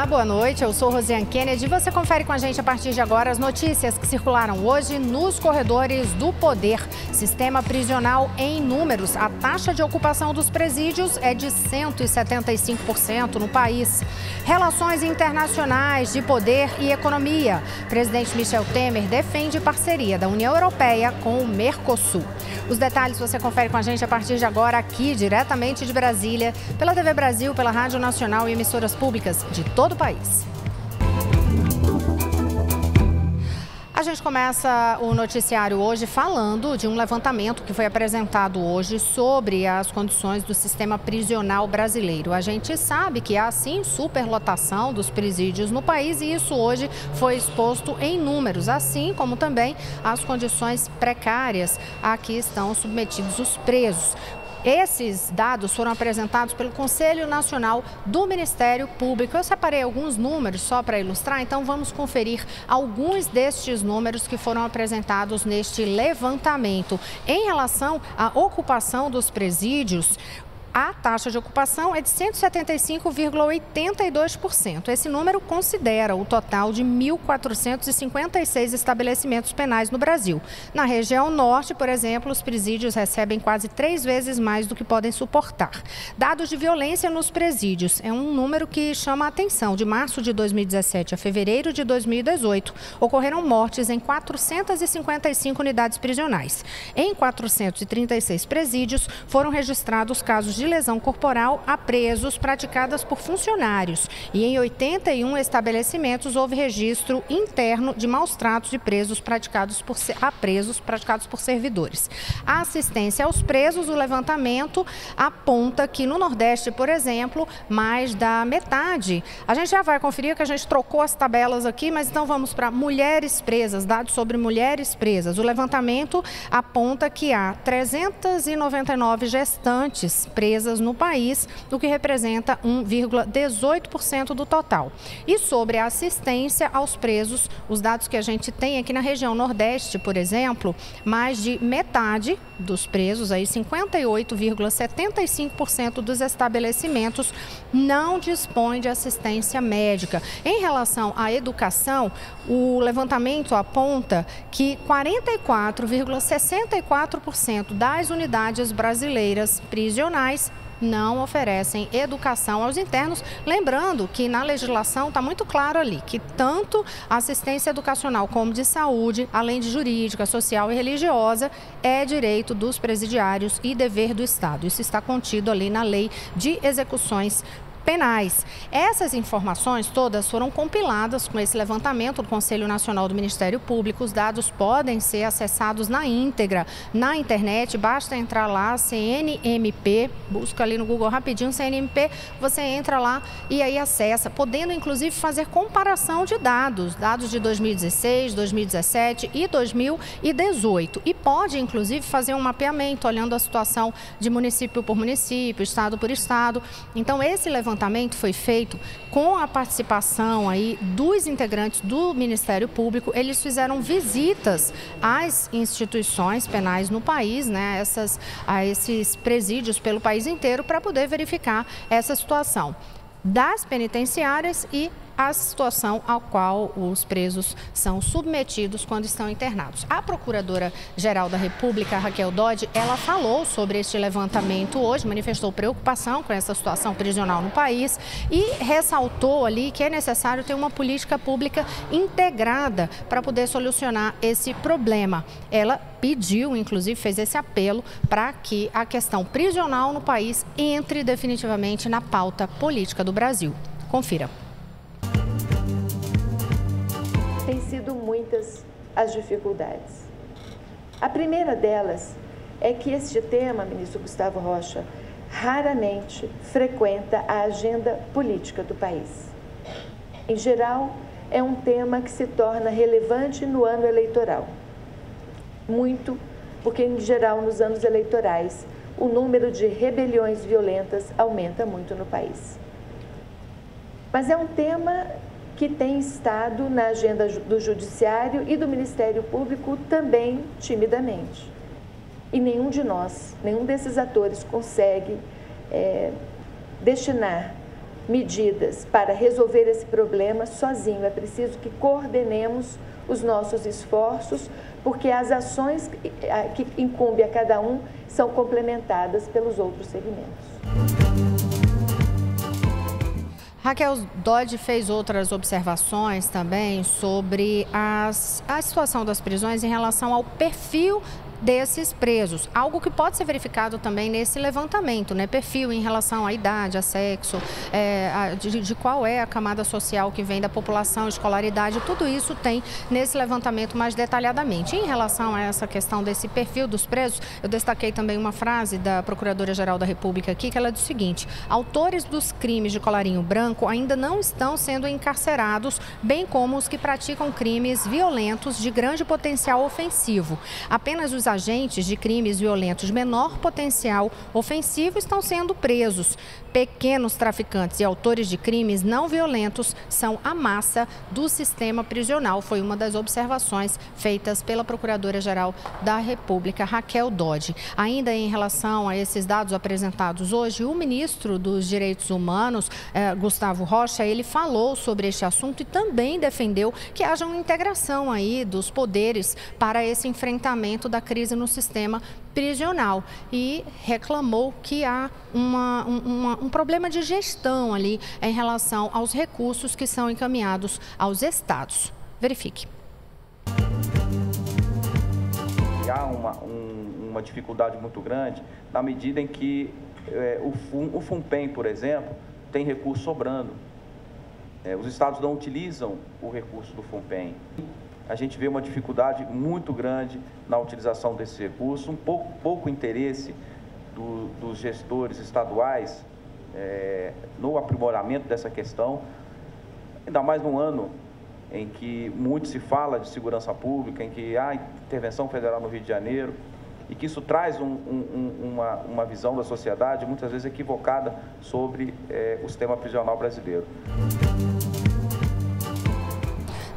boa noite. Eu sou Rosiane Kennedy e você confere com a gente a partir de agora as notícias que circularam hoje nos corredores do poder. Sistema prisional em números. A taxa de ocupação dos presídios é de 175% no país. Relações internacionais de poder e economia. Presidente Michel Temer defende parceria da União Europeia com o Mercosul. Os detalhes você confere com a gente a partir de agora aqui, diretamente de Brasília, pela TV Brasil, pela Rádio Nacional e emissoras públicas de todo o país. A gente começa o noticiário hoje falando de um levantamento que foi apresentado hoje sobre as condições do sistema prisional brasileiro. A gente sabe que há, sim, superlotação dos presídios no país e isso hoje foi exposto em números, assim como também as condições precárias a que estão submetidos os presos. Esses dados foram apresentados pelo Conselho Nacional do Ministério Público. Eu separei alguns números só para ilustrar, então vamos conferir alguns destes números que foram apresentados neste levantamento. Em relação à ocupação dos presídios, a taxa de ocupação é de 175,82%. Esse número considera o total de 1.456 estabelecimentos penais no Brasil. Na região norte, por exemplo, os presídios recebem quase 3 vezes mais do que podem suportar. Dados de violência nos presídios é um número que chama a atenção. De março de 2017 a fevereiro de 2018, ocorreram mortes em 455 unidades prisionais. Em 436 presídios, foram registrados casos de lesão corporal a presos praticadas por funcionários e em 81 estabelecimentos houve registro interno de maus-tratos de presos praticados por servidores. A assistência aos presos, o levantamento aponta que no Nordeste, por exemplo, mais da metade. A gente já vai conferir que a gente trocou as tabelas aqui, mas então vamos para mulheres presas, dados sobre mulheres presas. O levantamento aponta que há 399 gestantes presas no país, o que representa 1,18% do total. E sobre a assistência aos presos, os dados que a gente tem aqui na região Nordeste, por exemplo, mais de metade dos presos, aí 58,75% dos estabelecimentos não dispõe de assistência médica. Em relação à educação, o levantamento aponta que 44,64% das unidades brasileiras prisionais não oferecem educação aos internos, lembrando que na legislação está muito claro ali que tanto a assistência educacional como de saúde, além de jurídica, social e religiosa, é direito dos presidiários e dever do Estado. Isso está contido ali na Lei de Execuções Penais. Essas informações todas foram compiladas com esse levantamento do Conselho Nacional do Ministério Público. Os dados podem ser acessados na íntegra na internet, basta entrar lá, CNMP, busca ali no Google rapidinho, CNMP, você entra lá e aí acessa, podendo inclusive fazer comparação de dados de 2016, 2017 e 2018. E pode inclusive fazer um mapeamento, olhando a situação de município por município, estado por estado. Então esse levantamento foi feito com a participação aí dos integrantes do Ministério Público. Eles fizeram visitas às instituições penais no país, né, a esses presídios pelo país inteiro, para poder verificar essa situação das penitenciárias e a situação ao qual os presos são submetidos quando estão internados. A Procuradora-Geral da República, Raquel Dodge, ela falou sobre este levantamento hoje, manifestou preocupação com essa situação prisional no país e ressaltou ali que é necessário ter uma política pública integrada para poder solucionar esse problema. Ela pediu, inclusive, fez esse apelo para que a questão prisional no país entre definitivamente na pauta política do Brasil. Confira. Têm sido muitas as dificuldades. A primeira delas é que este tema, ministro Gustavo Rocha, raramente frequenta a agenda política do país. Em geral, é um tema que se torna relevante no ano eleitoral. Muito, porque em geral nos anos eleitorais o número de rebeliões violentas aumenta muito no país. Mas é um tema que tem estado na agenda do Judiciário e do Ministério Público também timidamente. E nenhum de nós, nenhum desses atores consegue destinar medidas para resolver esse problema sozinho. É preciso que coordenemos os nossos esforços, porque as ações que incumbe a cada um são complementadas pelos outros segmentos. Raquel Dodge fez outras observações também sobre a situação das prisões em relação ao perfil desses presos, algo que pode ser verificado também nesse levantamento, né? Perfil em relação à idade, a sexo, de qual é a camada social que vem da população, escolaridade, tudo isso tem nesse levantamento mais detalhadamente. Em relação a essa questão desse perfil dos presos, eu destaquei também uma frase da Procuradora-Geral da República aqui, que ela diz o seguinte: autores dos crimes de colarinho branco ainda não estão sendo encarcerados, bem como os que praticam crimes violentos de grande potencial ofensivo. Apenas os agentes de crimes violentos de menor potencial ofensivo estão sendo presos. Pequenos traficantes e autores de crimes não violentos são a massa do sistema prisional. Foi uma das observações feitas pela Procuradora-Geral da República, Raquel Dodge. Ainda em relação a esses dados apresentados hoje, o ministro dos Direitos Humanos, Gustavo Rocha, ele falou sobre este assunto e também defendeu que haja uma integração aí dos poderes para esse enfrentamento da crise no sistema prisional e reclamou que há um problema de gestão ali em relação aos recursos que são encaminhados aos estados. Verifique. Há uma dificuldade muito grande na medida em que o FUNPEM, por exemplo, tem recurso sobrando. Os estados não utilizam o recurso do FUNPEM. A gente vê uma dificuldade muito grande na utilização desse recurso, pouco interesse dos gestores estaduais no aprimoramento dessa questão, ainda mais num ano em que muito se fala de segurança pública, em que há intervenção federal no Rio de Janeiro, e que isso traz uma visão da sociedade muitas vezes equivocada sobre o sistema prisional brasileiro.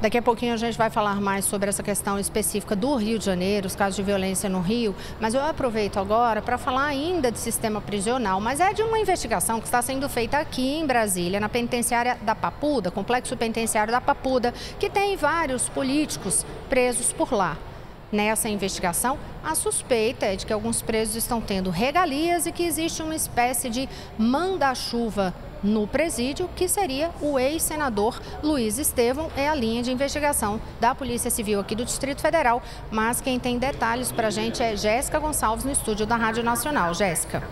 Daqui a pouquinho a gente vai falar mais sobre essa questão específica do Rio de Janeiro, os casos de violência no Rio, mas eu aproveito agora para falar ainda de sistema prisional, mas é de uma investigação que está sendo feita aqui em Brasília, na penitenciária da Papuda, complexo penitenciário da Papuda, que tem vários políticos presos por lá. Nessa investigação, a suspeita é de que alguns presos estão tendo regalias e que existe uma espécie de manda-chuva no presídio, que seria o ex-senador Luiz Estevão. É a linha de investigação da Polícia Civil aqui do Distrito Federal, mas quem tem detalhes para a gente é Jéssica Gonçalves, no estúdio da Rádio Nacional. Jéssica.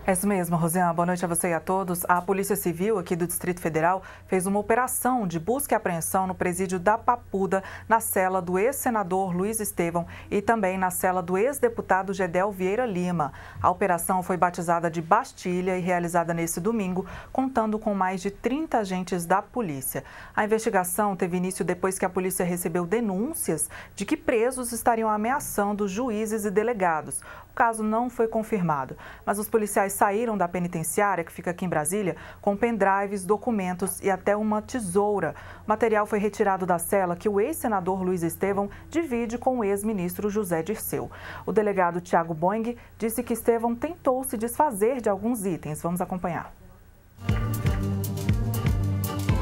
É isso mesmo, Rosiane. Boa noite a você e a todos. A Polícia Civil aqui do Distrito Federal fez uma operação de busca e apreensão no presídio da Papuda, na cela do ex-senador Luiz Estevão e também na cela do ex-deputado Gedel Vieira Lima. A operação foi batizada de Bastilha e realizada nesse domingo, contando com mais de 30 agentes da polícia. A investigação teve início depois que a polícia recebeu denúncias de que presos estariam ameaçando juízes e delegados. O caso não foi confirmado, mas os policiais saíram da penitenciária, que fica aqui em Brasília, com pendrives, documentos e até uma tesoura. O material foi retirado da cela que o ex-senador Luiz Estevão divide com o ex-ministro José Dirceu. O delegado Tiago Boing disse que Estevão tentou se desfazer de alguns itens. Vamos acompanhar.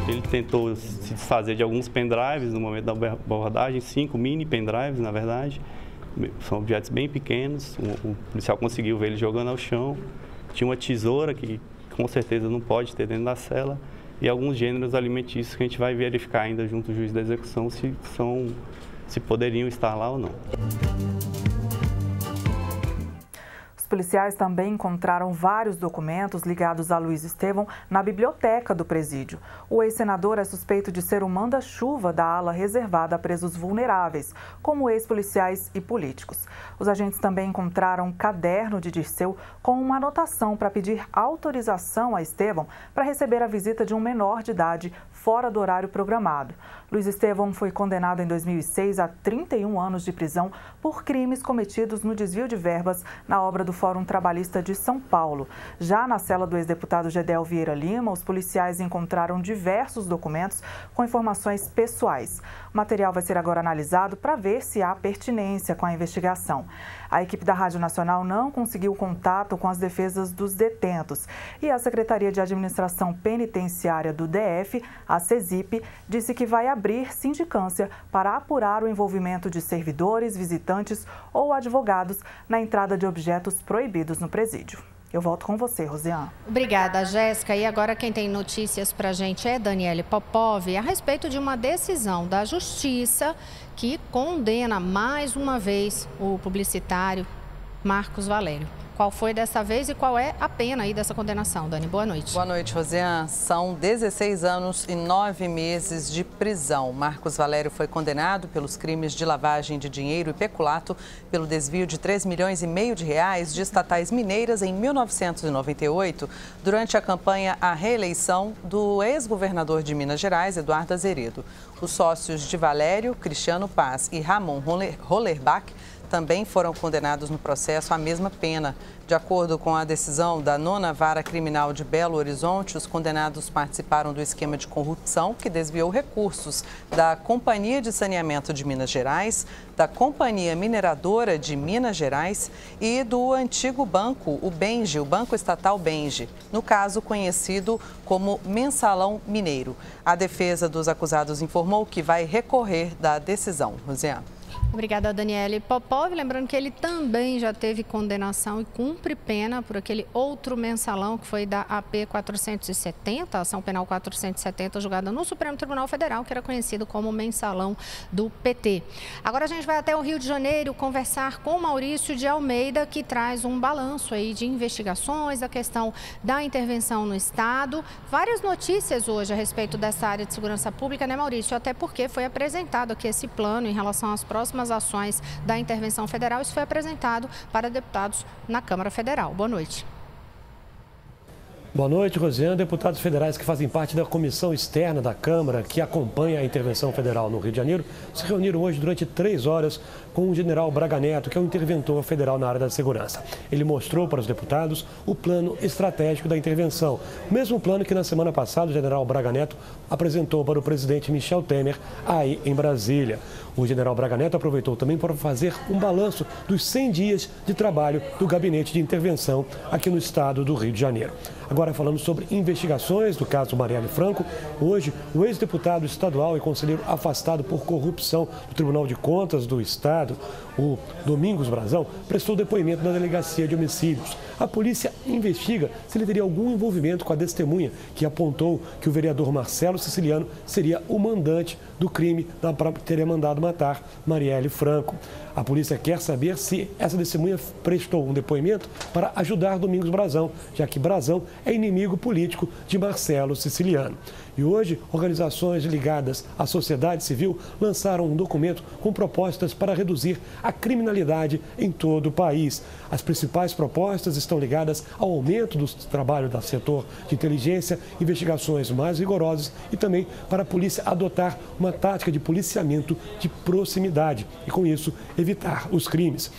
Ele tentou se desfazer de alguns pendrives no momento da abordagem, 5 mini pendrives, na verdade. São objetos bem pequenos, o policial conseguiu ver ele jogando ao chão. Tinha uma tesoura que com certeza não pode ter dentro da cela e alguns gêneros alimentícios que a gente vai verificar ainda junto ao juiz da execução se poderiam estar lá ou não. Os policiais também encontraram vários documentos ligados a Luiz Estevão na biblioteca do presídio. O ex-senador é suspeito de ser o manda-chuva da ala reservada a presos vulneráveis, como ex-policiais e políticos. Os agentes também encontraram um caderno de Dirceu com uma anotação para pedir autorização a Estevão para receber a visita de um menor de idade fora do horário programado. Luiz Estevão foi condenado em 2006 a 31 anos de prisão por crimes cometidos no desvio de verbas na obra do Fórum Trabalhista de São Paulo. Já na cela do ex-deputado Gedel Vieira Lima, os policiais encontraram diversos documentos com informações pessoais. O material vai ser agora analisado para ver se há pertinência com a investigação. A equipe da Rádio Nacional não conseguiu contato com as defesas dos detentos e a Secretaria de Administração Penitenciária do DF, a CESIP, disse que vai abrir sindicância para apurar o envolvimento de servidores, visitantes ou advogados na entrada de objetos proibidos no presídio. Eu volto com você, Rosiane. Obrigada, Jéssica. E agora quem tem notícias para a gente é Daniele Popov a respeito de uma decisão da Justiça que condena mais uma vez o publicitário Marcos Valério. Qual foi dessa vez e qual é a pena aí dessa condenação, Dani? Boa noite. Boa noite, Rosiane. São 16 anos e 9 meses de prisão. Marcos Valério foi condenado pelos crimes de lavagem de dinheiro e peculato pelo desvio de 3,5 milhões de reais de estatais mineiras em 1998, durante a campanha à reeleição do ex-governador de Minas Gerais, Eduardo Azeredo. Os sócios de Valério, Cristiano Paz e Ramon Rollerbach também foram condenados no processo à mesma pena. De acordo com a decisão da 9ª Vara Criminal de Belo Horizonte, os condenados participaram do esquema de corrupção que desviou recursos da Companhia de Saneamento de Minas Gerais, da Companhia Mineradora de Minas Gerais e do antigo banco, o Benge, o Banco Estatal Benge, no caso conhecido como Mensalão Mineiro. A defesa dos acusados informou que vai recorrer da decisão. Rosiane. Obrigada, Daniele Popov. Lembrando que ele também já teve condenação e cumpre pena por aquele outro mensalão que foi da AP 470, ação penal 470, julgada no Supremo Tribunal Federal, que era conhecido como mensalão do PT. Agora a gente vai até o Rio de Janeiro conversar com Maurício de Almeida, que traz um balanço aí de investigações, a questão da intervenção no Estado. Várias notícias hoje a respeito dessa área de segurança pública, né, Maurício? Até porque foi apresentado aqui esse plano em relação às próximas ações da intervenção federal. Isso foi apresentado para deputados na Câmara Federal. Boa noite. Boa noite, Rosiane. Deputados federais que fazem parte da comissão externa da Câmara, que acompanha a intervenção federal no Rio de Janeiro, se reuniram hoje durante 3 horas com o general Braga Neto, que é um interventor federal na área da segurança. Ele mostrou para os deputados o plano estratégico da intervenção, o mesmo plano que na semana passada o general Braga Neto apresentou para o presidente Michel Temer aí em Brasília. O general Braga Neto aproveitou também para fazer um balanço dos 100 dias de trabalho do Gabinete de Intervenção aqui no estado do Rio de Janeiro. Agora falando sobre investigações do caso Marielle Franco, hoje o ex-deputado estadual e conselheiro afastado por corrupção do Tribunal de Contas do Estado, o Domingos Brazão, prestou depoimento na Delegacia de Homicídios. A polícia investiga se ele teria algum envolvimento com a testemunha que apontou que o vereador Marcelo Siciliano seria o mandante do crime para teria mandado matar Marielle Franco. A polícia quer saber se essa testemunha prestou um depoimento para ajudar Domingos Brazão, já que Brazão é inimigo político de Marcelo Siciliano. E hoje, organizações ligadas à sociedade civil lançaram um documento com propostas para reduzir a criminalidade em todo o país. As principais propostas estão ligadas ao aumento do trabalho do setor de inteligência, investigações mais rigorosas e também para a polícia adotar uma tática de policiamento de proximidade e, com isso, evitar os crimes.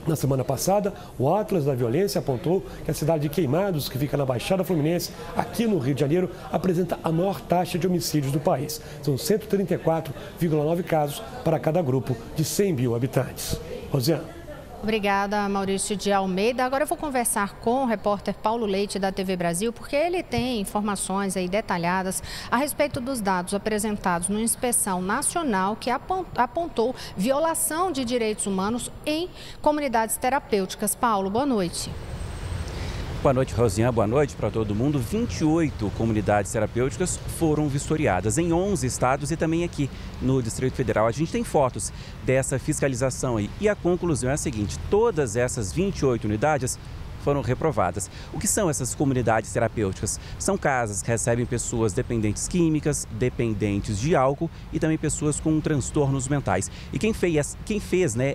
Na semana passada, o Atlas da Violência apontou que a cidade de Queimados, que fica na Baixada Fluminense, aqui no Rio de Janeiro, apresenta a maior taxa de homicídios do país. São 134,9 casos para cada grupo de 100 mil habitantes. Rosiane. Obrigada, Maurício de Almeida. Agora eu vou conversar com o repórter Paulo Leite da TV Brasil, porque ele tem informações aí detalhadas a respeito dos dados apresentados no Inspeção Nacional, que apontou violação de direitos humanos em comunidades terapêuticas. Paulo, boa noite. Boa noite, Rosiane. Boa noite para todo mundo. 28 comunidades terapêuticas foram vistoriadas em 11 estados e também aqui no Distrito Federal. A gente tem fotos dessa fiscalização aí. E a conclusão é a seguinte: todas essas 28 unidades foram reprovadas. O que são essas comunidades terapêuticas? São casas que recebem pessoas dependentes químicas, dependentes de álcool e também pessoas com transtornos mentais. E quem fez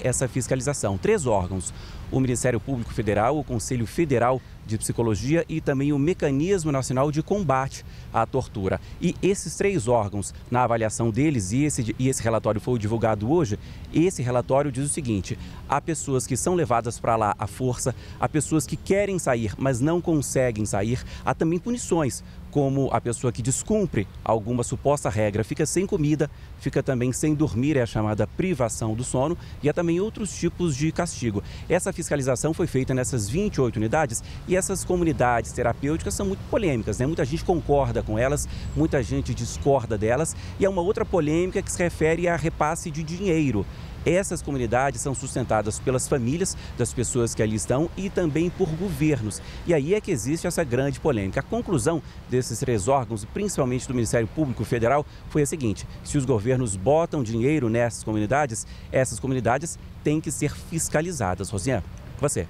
essa fiscalização? 3 órgãos. O Ministério Público Federal, o Conselho Federal de Psicologia e também o Mecanismo Nacional de Combate à Tortura. E esses 3 órgãos, na avaliação deles, e esse relatório foi divulgado hoje, esse relatório diz o seguinte: há pessoas que são levadas para lá à força, há pessoas que querem sair, mas não conseguem sair, há também punições, como a pessoa que descumpre alguma suposta regra fica sem comida, fica também sem dormir, é a chamada privação do sono, e há também outros tipos de castigo. Essa fiscalização foi feita nessas 28 unidades e essas comunidades terapêuticas são muito polêmicas, né? Muita gente concorda com elas, muita gente discorda delas, e há uma outra polêmica que se refere a repasse de dinheiro. Essas comunidades são sustentadas pelas famílias das pessoas que ali estão e também por governos. E aí é que existe essa grande polêmica. A conclusão desses 3 órgãos, principalmente do Ministério Público Federal, foi a seguinte: se os governos botam dinheiro nessas comunidades, essas comunidades têm que ser fiscalizadas. Rosiane, você.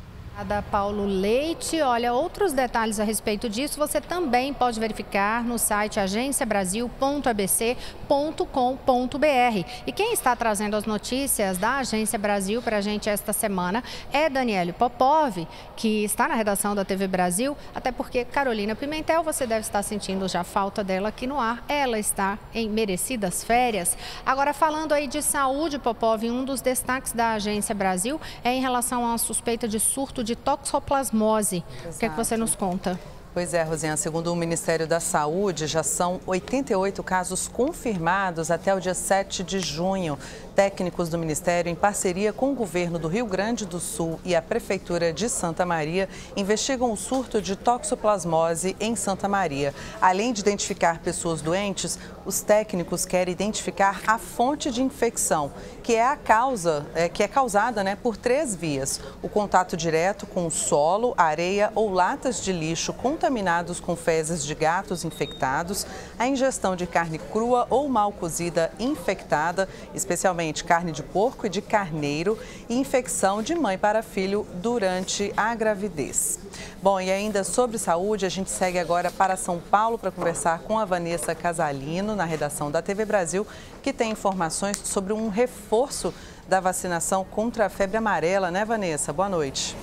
Paulo Leite. Olha, outros detalhes a respeito disso você também pode verificar no site agenciabrasil.abc.com.br. E quem está trazendo as notícias da Agência Brasil para a gente esta semana é Daniele Popov, que está na redação da TV Brasil, até porque Carolina Pimentel, você deve estar sentindo já a falta dela aqui no ar. Ela está em merecidas férias. Agora, falando aí de saúde, Popov, um dos destaques da Agência Brasil é em relação à suspeita de surto de toxoplasmose. Exato. O que é que você nos conta? Pois é, Rosiane, segundo o Ministério da Saúde, já são 88 casos confirmados até o dia 7 de junho. Técnicos do Ministério, em parceria com o governo do Rio Grande do Sul e a Prefeitura de Santa Maria, investigam o surto de toxoplasmose em Santa Maria. Além de identificar pessoas doentes, os técnicos querem identificar a fonte de infecção, que é causada por 3 vias: o contato direto com o solo, areia ou latas de lixo contaminados com fezes de gatos infectados, a ingestão de carne crua ou mal cozida infectada, especialmente carne de porco e de carneiro, e infecção de mãe para filho durante a gravidez. Bom, e ainda sobre saúde, a gente segue agora para São Paulo para conversar com a Vanessa Casalino, na redação da TV Brasil, que tem informações sobre um reforço da vacinação contra a febre amarela, né, Vanessa? Boa noite.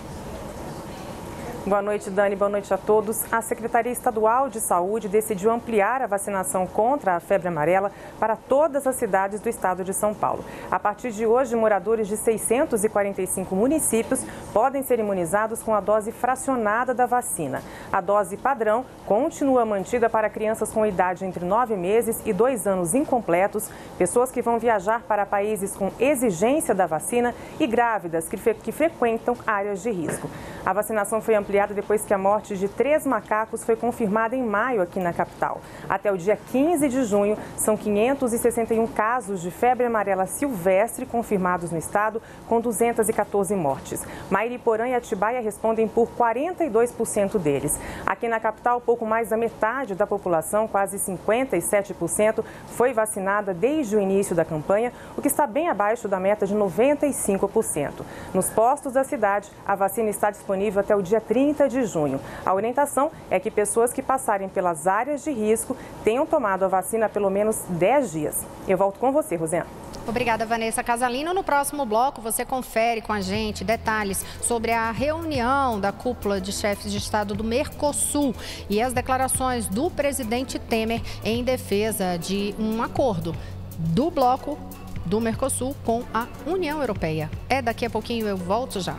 Boa noite, Dani. Boa noite a todos. A Secretaria Estadual de Saúde decidiu ampliar a vacinação contra a febre amarela para todas as cidades do estado de São Paulo. A partir de hoje, moradores de 645 municípios podem ser imunizados com a dose fracionada da vacina. A dose padrão continua mantida para crianças com idade entre 9 meses e 2 anos incompletos, pessoas que vão viajar para países com exigência da vacina e grávidas que frequentam áreas de risco. A vacinação foi ampliada depois que a morte de 3 macacos foi confirmada em maio aqui na capital. Até o dia 15 de junho, são 561 casos de febre amarela silvestre confirmados no estado, com 214 mortes. Mairiporã e Atibaia respondem por 42% deles. Aqui na capital, pouco mais da metade da população, quase 57%, foi vacinada desde o início da campanha, o que está bem abaixo da meta de 95%. Nos postos da cidade, a vacina está disponível até o dia 30 de junho. A orientação é que pessoas que passarem pelas áreas de risco tenham tomado a vacina há pelo menos 10 dias. Eu volto com você, Rosiane. Obrigada, Vanessa Casalino. No próximo bloco, você confere com a gente detalhes sobre a reunião da cúpula de chefes de Estado do Mercosul e as declarações do presidente Temer em defesa de um acordo do bloco do Mercosul com a União Europeia. Daqui a pouquinho eu volto já.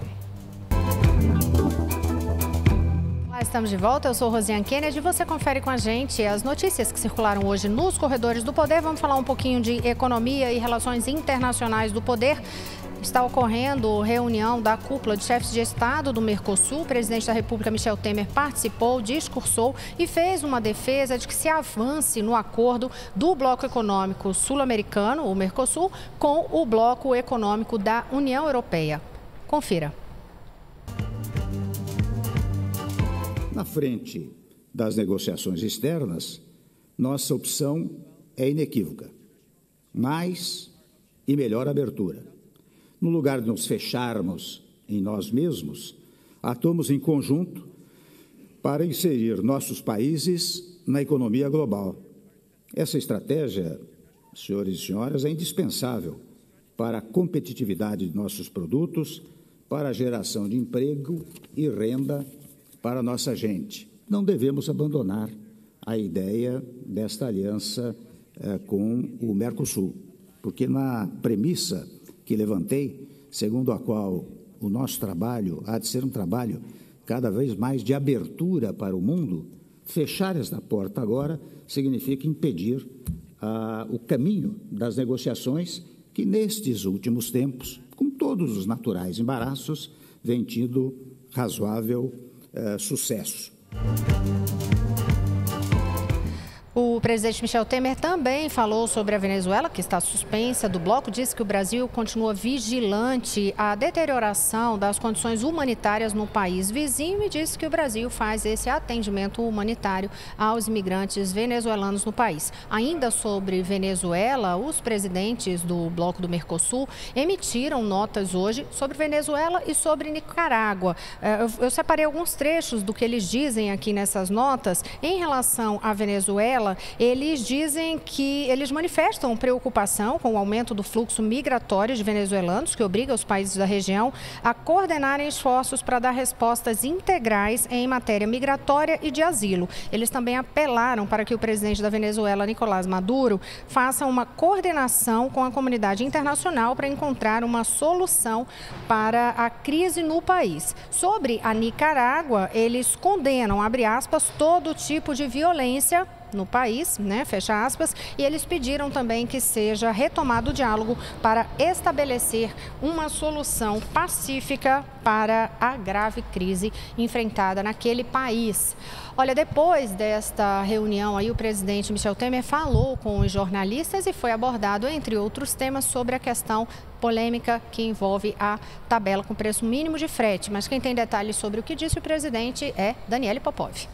Estamos de volta, eu sou Rosiane Kennedy e você confere com a gente as notícias que circularam hoje nos corredores do poder. Vamos falar um pouquinho de economia e relações internacionais do poder. Está ocorrendo reunião da cúpula de chefes de Estado do Mercosul. O presidente da República, Michel Temer, participou, discursou e fez uma defesa de que se avance no acordo do bloco econômico sul-americano, o Mercosul, com o bloco econômico da União Europeia. Confira. Na frente das negociações externas, nossa opção é inequívoca: mais e melhor abertura. No lugar de nos fecharmos em nós mesmos, atuamos em conjunto para inserir nossos países na economia global. Essa estratégia, senhores e senhoras, é indispensável para a competitividade de nossos produtos, para a geração de emprego e renda para a nossa gente. Não devemos abandonar a ideia desta aliança com o Mercosul, porque na premissa que levantei, segundo a qual o nosso trabalho há de ser um trabalho cada vez mais de abertura para o mundo, fechar esta porta agora significa impedir o caminho das negociações que, nestes últimos tempos, com todos os naturais embaraços, vem tido razoável sucesso. O presidente Michel Temer também falou sobre a Venezuela, que está suspensa do bloco, disse que o Brasil continua vigilante à deterioração das condições humanitárias no país vizinho e disse que o Brasil faz esse atendimento humanitário aos imigrantes venezuelanos no país. Ainda sobre Venezuela, os presidentes do bloco do Mercosul emitiram notas hoje sobre Venezuela e sobre Nicarágua. Eu separei alguns trechos do que eles dizem aqui nessas notas. Em relação à Venezuela, eles dizem que eles manifestam preocupação com o aumento do fluxo migratório de venezuelanos, que obriga os países da região a coordenarem esforços para dar respostas integrais em matéria migratória e de asilo. Eles também apelaram para que o presidente da Venezuela, Nicolás Maduro, faça uma coordenação com a comunidade internacional para encontrar uma solução para a crise no país. Sobre a Nicarágua, eles condenam, abre aspas, todo tipo de violência no país, fecha aspas, e eles pediram também que seja retomado o diálogo para estabelecer uma solução pacífica para a grave crise enfrentada naquele país. Olha, depois desta reunião aí, o presidente Michel Temer falou com os jornalistas e foi abordado, entre outros temas, sobre a questão polêmica que envolve a tabela com preço mínimo de frete. Mas quem tem detalhes sobre o que disse o presidente é Daniele Popov.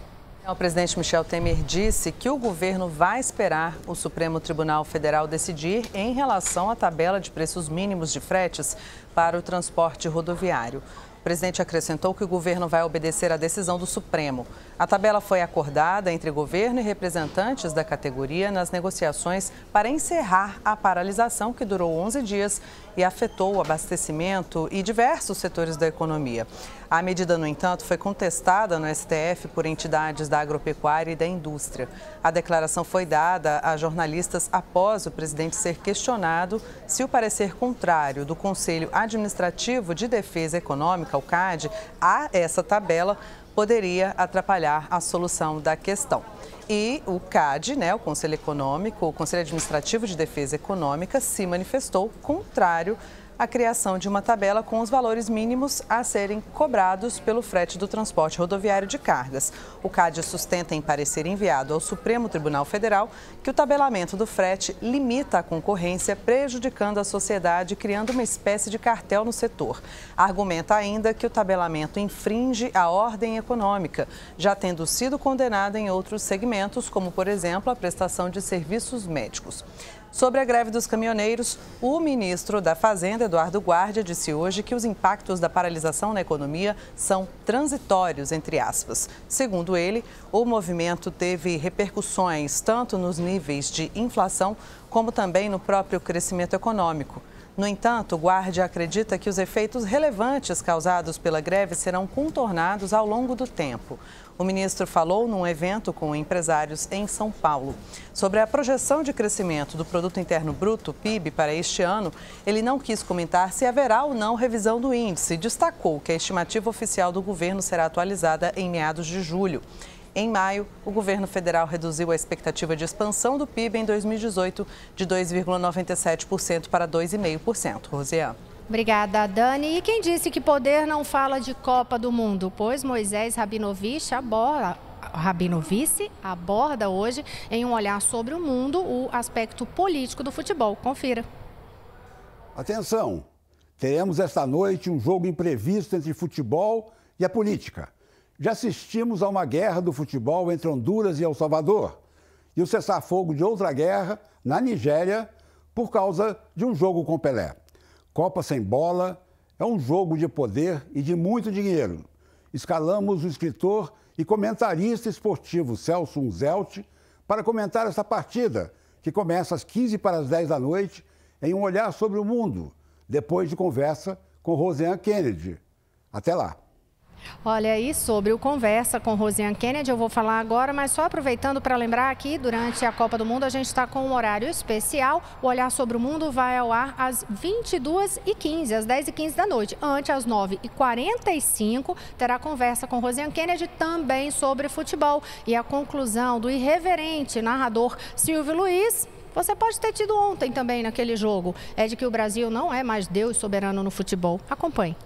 O presidente Michel Temer disse que o governo vai esperar o Supremo Tribunal Federal decidir em relação à tabela de preços mínimos de fretes para o transporte rodoviário. O presidente acrescentou que o governo vai obedecer à decisão do Supremo. A tabela foi acordada entre governo e representantes da categoria nas negociações para encerrar a paralisação que durou 11 dias e afetou o abastecimento e diversos setores da economia. A medida, no entanto, foi contestada no STF por entidades da agropecuária e da indústria. A declaração foi dada a jornalistas após o presidente ser questionado se o parecer contrário do Conselho Administrativo de Defesa Econômica, o CAD, a essa tabela poderia atrapalhar a solução da questão. E o CAD, o Conselho Econômico, o Conselho Administrativo de Defesa Econômica, se manifestou contrário à criação de uma tabela com os valores mínimos a serem cobrados pelo frete do transporte rodoviário de cargas. O CAD sustenta em parecer enviado ao Supremo Tribunal Federal que o tabelamento do frete limita a concorrência, prejudicando a sociedade, criando uma espécie de cartel no setor. Argumenta ainda que o tabelamento infringe a ordem econômica, já tendo sido condenado em outros segmentos, como, por exemplo, a prestação de serviços médicos. Sobre a greve dos caminhoneiros, o ministro da Fazenda, Eduardo Guardia, disse hoje que os impactos da paralisação na economia são transitórios, entre aspas. Segundo ele, o movimento teve repercussões tanto nos níveis de inflação como também no próprio crescimento econômico. No entanto, Guardia acredita que os efeitos relevantes causados pela greve serão contornados ao longo do tempo. O ministro falou num evento com empresários em São Paulo. Sobre a projeção de crescimento do Produto Interno Bruto, PIB, para este ano, ele não quis comentar se haverá ou não revisão do índice. Destacou que a estimativa oficial do governo será atualizada em meados de julho. Em maio, o governo federal reduziu a expectativa de expansão do PIB em 2018 de 2,97% para 2,5%. Rosiane. Obrigada, Dani. E quem disse que poder não fala de Copa do Mundo? Pois Moisés Rabinovich aborda hoje, em um olhar sobre o mundo, o aspecto político do futebol. Confira. Atenção! Teremos esta noite um jogo imprevisto entre futebol e a política. Já assistimos a uma guerra do futebol entre Honduras e El Salvador e o cessar-fogo de outra guerra na Nigéria por causa de um jogo com Pelé. Copa sem bola é um jogo de poder e de muito dinheiro. escalamos o escritor e comentarista esportivo Celso Unzelt para comentar essa partida, que começa às 15:10 da noite, em Um Olhar sobre o Mundo, depois de conversa com Rosiane Kennedy. Até lá. Olha aí, sobre o Conversa com Rosiane Kennedy, eu vou falar agora, mas só aproveitando para lembrar que durante a Copa do Mundo a gente está com um horário especial. O Olhar sobre o Mundo vai ao ar às 22h15, às 10h15 da noite. Antes, às 9h45, terá conversa com Rosiane Kennedy também sobre futebol. E a conclusão do irreverente narrador Silvio Luiz, você pode ter tido ontem também naquele jogo, é de que o Brasil não é mais Deus soberano no futebol. Acompanhe.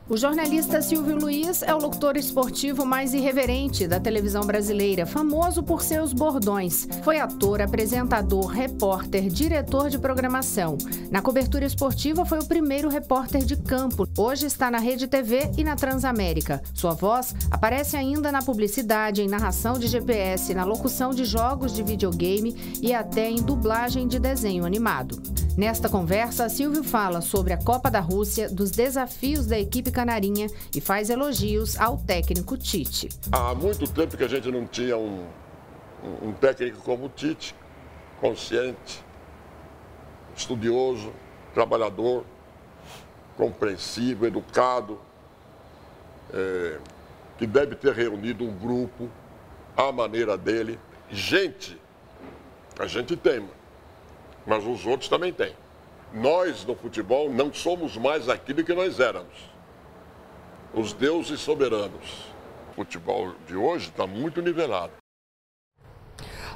O jornalista Silvio Luiz é o locutor esportivo mais irreverente da televisão brasileira, famoso por seus bordões. Foi ator, apresentador, repórter, diretor de programação. Na cobertura esportiva foi o primeiro repórter de campo. Hoje está na Rede TV e na Transamérica. Sua voz aparece ainda na publicidade, em narração de GPS, na locução de jogos de videogame e até em dublagem de desenho animado. Nesta conversa, Silvio fala sobre a Copa da Rússia, dos desafios da equipe canarinha e faz elogios ao técnico Tite. Há muito tempo que a gente não tinha um técnico como o Tite, consciente, estudioso, trabalhador, compreensivo, educado, que deve ter reunido um grupo à maneira dele. Gente, a gente tem, mas os outros também têm. Nós, no futebol, não somos mais aquilo que nós éramos. Os deuses soberanos. O futebol de hoje está muito nivelado.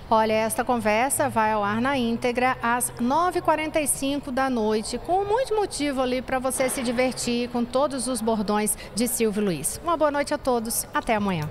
Olha, esta conversa vai ao ar na íntegra às 9h45 da noite, com muito motivo ali para você se divertir com todos os bordões de Silvio Luiz. Uma boa noite a todos, até amanhã.